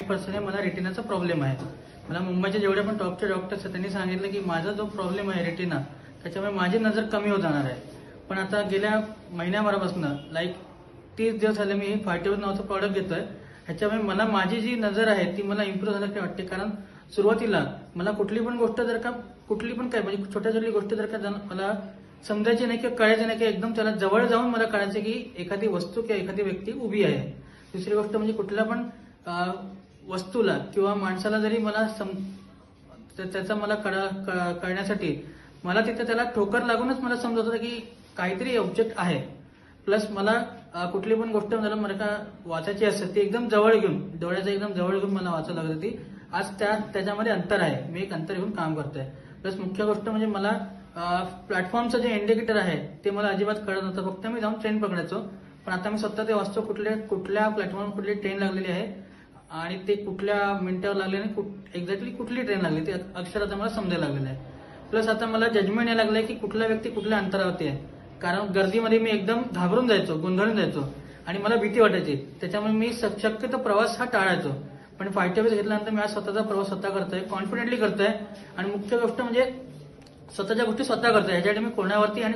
99% मला रेटिनाचा प्रॉब्लेम आहे. मला मुंबईचे जेवढे पण टॉपचे डॉक्टर्स आहेत त्यांनी सांगितलं की माझा जो प्रॉब्लेम आहे रेटिना त्याच्यामुळे माझी नजर कमी होत जाणार आहे. पण आता गेल्या महिन्याभरापासून लाईक 30 दिवस झाले मी फायटेवर नावाचं प्रॉडक्ट घेतोय. ह्याच्यामुळे मला माझी जी नजर आहे ती मला इम्प्रूव्ह झाल्यासारखी वाटते. कारण सुरुवातीला मला कुठली पण गोष्ट जर का कुठली पण काय म्हणजे छोट्या छोटी गोष्ट जर का मला समजायची नाही किंवा कळायची नाही की एकदम त्याला जवळ जाऊन मला कळायचं की एखादी वस्तू किंवा एखादी व्यक्ती उभी आहे. दुसरी गोष्ट म्हणजे कुठल्या पण वस्तूला किंवा माणसाला जरी मला त्याचा मला कळण्यासाठी मला तिथे त्याला ठोकर लागूनच मला समजत होतं की काहीतरी ऑब्जेक्ट आहे. प्लस मला कुठली पण गोष्ट मला का वाचायची असते ती एकदम जवळ घेऊन डोळ्याच्या एकदम जवळ घेऊन मला वाचायला लागत होती. आज त्याच्यामध्ये अंतर आहे. मी एक अंतर घेऊन काम करतोय. प्लस मुख्य गोष्ट म्हणजे मला प्लॅटफॉर्मचं जे इंडिकेटर आहे ते मला अजिबात कळत नव्हतं. फक्त मी जाऊन ट्रेन पकडायचो. पण आता मी स्वतः ते वाचतो कुठल्या प्लॅटफॉर्म कुठली ट्रेन लागलेली आहे आणि ते कुठल्या मिनिटावर लागले आणि एक्झॅक्टली कुठली ट्रेन लागली ते अक्षर आता मला समजायला लागलेलं आहे. प्लस आता मला जजमेंट यायला लागलंय की कुठला व्यक्ती कुठल्या अंतरावरती आहे. कारण गर्दीमध्ये मी एकदम घाबरून जायचो, गोंधळून जायचो आणि मला भीती वाटायची. त्याच्यामुळे मी शक्यतो प्रवास हा टाळायचो. पण फायटेबल घेतल्यानंतर मी आज स्वतःचा प्रवास स्वतः करतोय, कॉन्फिडेंटली करतोय आणि मुख्य गोष्ट म्हणजे स्वतःच्या गोष्टी स्वतः करतोय. ह्याच्यासाठी मी कोणावरती आणि